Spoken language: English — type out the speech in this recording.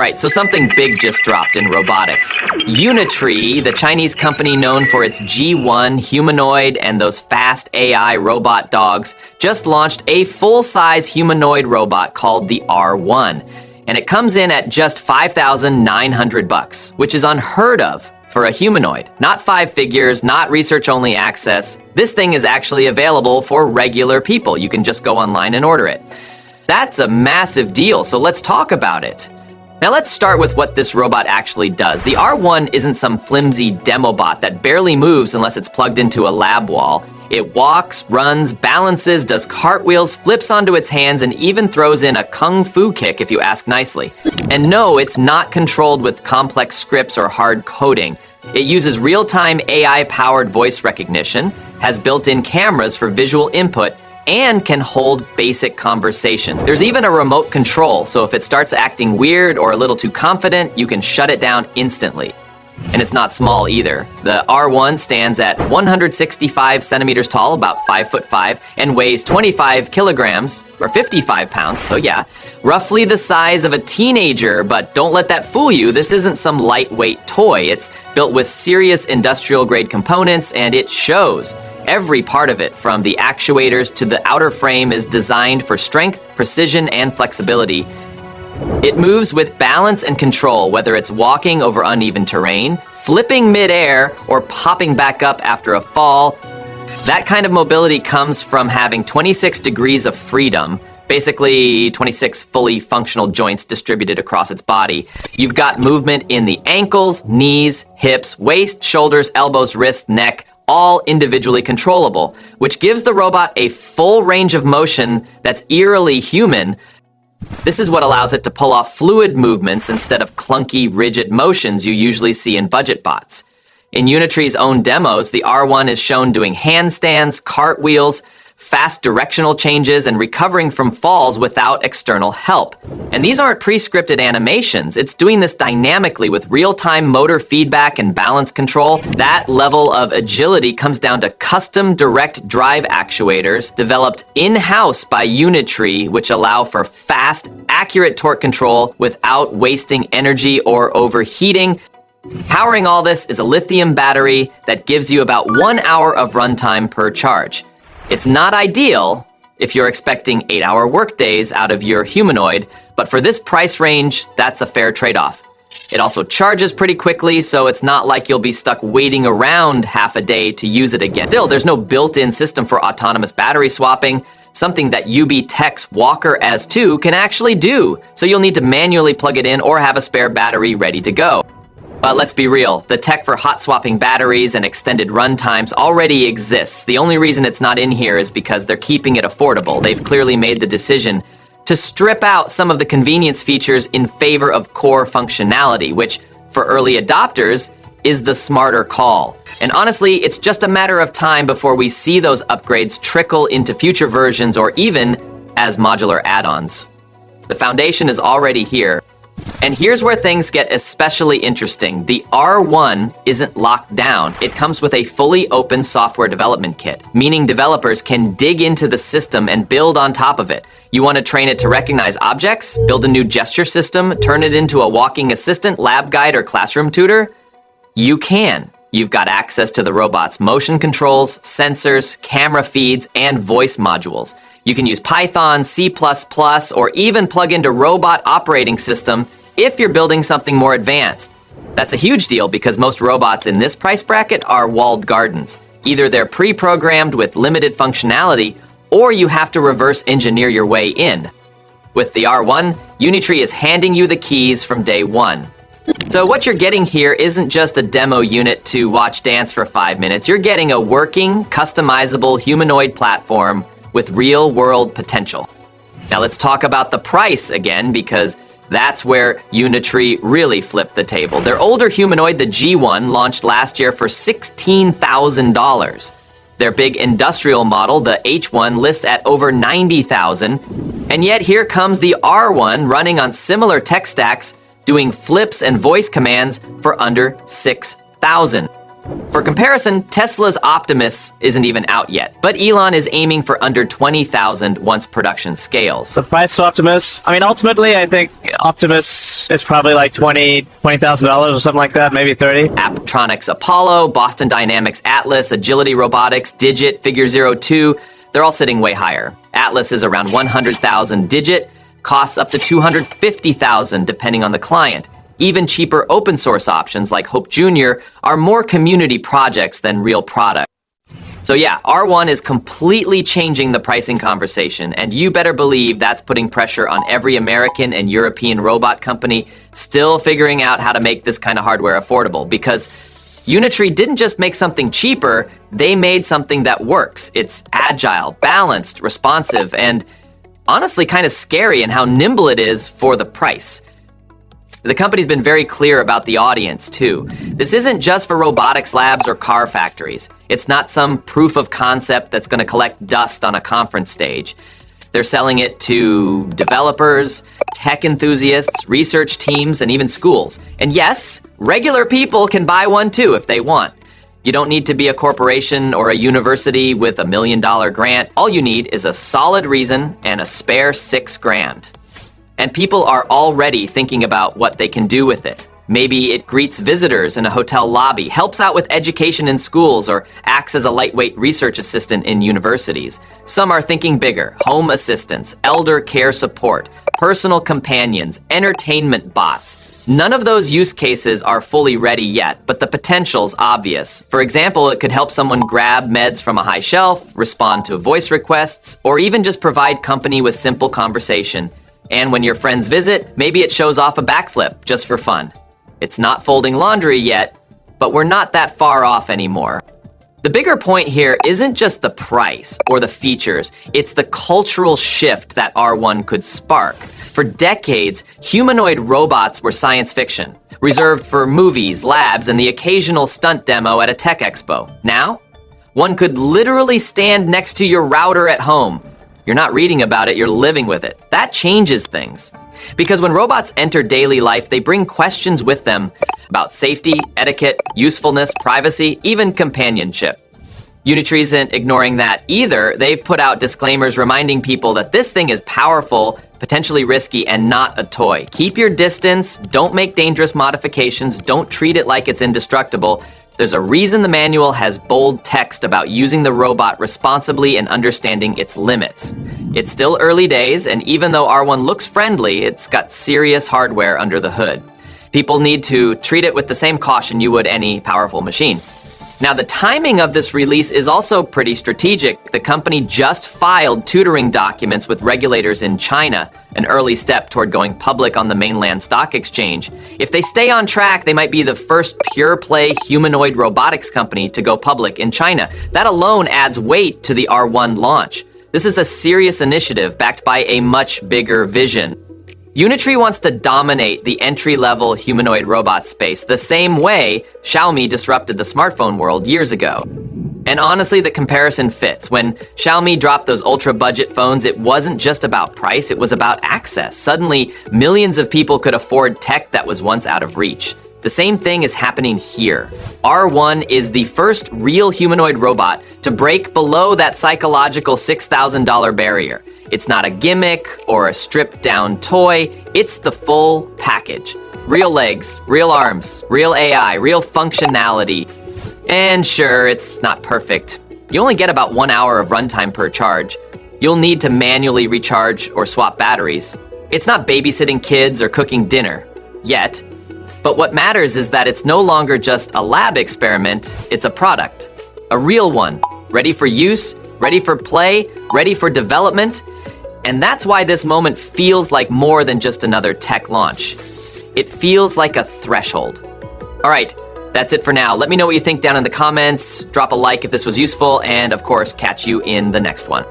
Alright, so something big just dropped in robotics. Unitree, the Chinese company known for its G1 humanoid and those fast AI robot dogs, just launched a full-size humanoid robot called the R1. And it comes in at just $5,900, which is unheard of for a humanoid. Not 5 figures, not research-only access. This thing is actually available for regular people. You can just go online and order it. That's a massive deal, so let's talk about it. Now let's start with what this robot actually does. The R1 isn't some flimsy demo bot that barely moves unless it's plugged into a lab wall. It walks, runs, balances, does cartwheels, flips onto its hands, and even throws in a kung fu kick if you ask nicely. And no, it's not controlled with complex scripts or hard coding. It uses real-time AI-powered voice recognition, has built-in cameras for visual input, and can hold basic conversations. There's even a remote control, so if it starts acting weird or a little too confident, you can shut it down instantly. And it's not small either. The R1 stands at 165 centimeters tall, about 5'5", and weighs 25 kilograms, or 55 pounds, so yeah, roughly the size of a teenager, but don't let that fool you. This isn't some lightweight toy. It's built with serious industrial-grade components, and it shows. Every part of it, from the actuators to the outer frame, is designed for strength, precision, and flexibility. It moves with balance and control, whether it's walking over uneven terrain, flipping mid-air, or popping back up after a fall. That kind of mobility comes from having 26 degrees of freedom, basically 26 fully functional joints distributed across its body. You've got movement in the ankles, knees, hips, waist, shoulders, elbows, wrists, neck, all individually controllable, which gives the robot a full range of motion that's eerily human. This is what allows it to pull off fluid movements instead of clunky, rigid motions you usually see in budget bots. In Unitree's own demos, the R1 is shown doing handstands, cartwheels, fast directional changes, and recovering from falls without external help. And these aren't pre-scripted animations. It's doing this dynamically with real-time motor feedback and balance control. That level of agility comes down to custom direct drive actuators developed in-house by Unitree, which allow for fast, accurate torque control without wasting energy or overheating. Powering all this is a lithium battery that gives you about 1 hour of runtime per charge. It's not ideal if you're expecting 8-hour workdays out of your humanoid, but for this price range, that's a fair trade-off. It also charges pretty quickly, so it's not like you'll be stuck waiting around half a day to use it again. Still, there's no built-in system for autonomous battery swapping, something that UB Tech's Walker S2 can actually do, so you'll need to manually plug it in or have a spare battery ready to go. But let's be real, the tech for hot swapping batteries and extended run times already exists. The only reason it's not in here is because they're keeping it affordable. They've clearly made the decision to strip out some of the convenience features in favor of core functionality, which, for early adopters, is the smarter call. And honestly, it's just a matter of time before we see those upgrades trickle into future versions or even as modular add-ons. The foundation is already here. And here's where things get especially interesting. The R1 isn't locked down. It comes with a fully open software development kit, meaning developers can dig into the system and build on top of it. You want to train it to recognize objects, build a new gesture system, turn it into a walking assistant, lab guide, or classroom tutor? You can. You've got access to the robot's motion controls, sensors, camera feeds, and voice modules. You can use Python, C++, or even plug into Robot Operating System if you're building something more advanced. That's a huge deal because most robots in this price bracket are walled gardens. Either they're pre-programmed with limited functionality, or you have to reverse engineer your way in. With the R1, Unitree is handing you the keys from day one. So what you're getting here isn't just a demo unit to watch dance for 5 minutes. You're getting a working, customizable humanoid platform with real-world potential. Now let's talk about the price again, because that's where Unitree really flipped the table. Their older humanoid, the G1, launched last year for $16,000. Their big industrial model, the H1, lists at over $90,000. And yet here comes the R1 running on similar tech stacks, doing flips and voice commands for under $6,000. For comparison, Tesla's Optimus isn't even out yet, but Elon is aiming for under 20,000 once production scales. The price of Optimus, I mean, ultimately, I think Optimus is probably like $20,000 or something like that, maybe 30. Apptronic's Apollo, Boston Dynamics Atlas, Agility Robotics, Digit, Figure 02, they're all sitting way higher. Atlas is around 100,000, Digit costs up to 250,000 depending on the client. Even cheaper open source options like Hope Jr. are more community projects than real products. So yeah, R1 is completely changing the pricing conversation, and you better believe that's putting pressure on every American and European robot company still figuring out how to make this kind of hardware affordable, because Unitree didn't just make something cheaper, they made something that works. It's agile, balanced, responsive, and honestly kind of scary in how nimble it is for the price. The company's been very clear about the audience, too. This isn't just for robotics labs or car factories. It's not some proof of concept that's going to collect dust on a conference stage. They're selling it to developers, tech enthusiasts, research teams, and even schools. And yes, regular people can buy one too if they want. You don't need to be a corporation or a university with $1 million grant. All you need is a solid reason and a spare $6,000. And people are already thinking about what they can do with it. Maybe it greets visitors in a hotel lobby, helps out with education in schools, or acts as a lightweight research assistant in universities. Some are thinking bigger: home assistants, elder care support, personal companions, entertainment bots. None of those use cases are fully ready yet, but the potential's obvious. For example, it could help someone grab meds from a high shelf, respond to voice requests, or even just provide company with simple conversation. And when your friends visit, maybe it shows off a backflip just for fun. It's not folding laundry yet, but we're not that far off anymore. The bigger point here isn't just the price or the features, it's the cultural shift that R1 could spark. For decades, humanoid robots were science fiction, reserved for movies, labs, and the occasional stunt demo at a tech expo. Now, one could literally stand next to your router at home. You're not reading about it, you're living with it. That changes things. Because when robots enter daily life, they bring questions with them about safety, etiquette, usefulness, privacy, even companionship. Unitree isn't ignoring that either. They've put out disclaimers reminding people that this thing is powerful, potentially risky, and not a toy. Keep your distance, don't make dangerous modifications, don't treat it like it's indestructible. There's a reason the manual has bold text about using the robot responsibly and understanding its limits. It's still early days, and even though R1 looks friendly, it's got serious hardware under the hood. People need to treat it with the same caution you would any powerful machine. Now, the timing of this release is also pretty strategic. The company just filed tutoring documents with regulators in China, an early step toward going public on the mainland stock exchange. If they stay on track, they might be the first pure-play humanoid robotics company to go public in China. That alone adds weight to the R1 launch. This is a serious initiative backed by a much bigger vision. Unitree wants to dominate the entry-level humanoid robot space the same way Xiaomi disrupted the smartphone world years ago. And honestly, the comparison fits. When Xiaomi dropped those ultra-budget phones, it wasn't just about price, it was about access. Suddenly, millions of people could afford tech that was once out of reach. The same thing is happening here. R1 is the first real humanoid robot to break below that psychological $6,000 barrier. It's not a gimmick or a stripped-down toy, it's the full package. Real legs, real arms, real AI, real functionality. And sure, it's not perfect. You only get about 1 hour of runtime per charge. You'll need to manually recharge or swap batteries. It's not babysitting kids or cooking dinner, yet. But what matters is that it's no longer just a lab experiment, it's a product. A real one, ready for use, ready for play, ready for development. And that's why this moment feels like more than just another tech launch. It feels like a threshold. All right, that's it for now. Let me know what you think down in the comments. Drop a like if this was useful, and of course, catch you in the next one.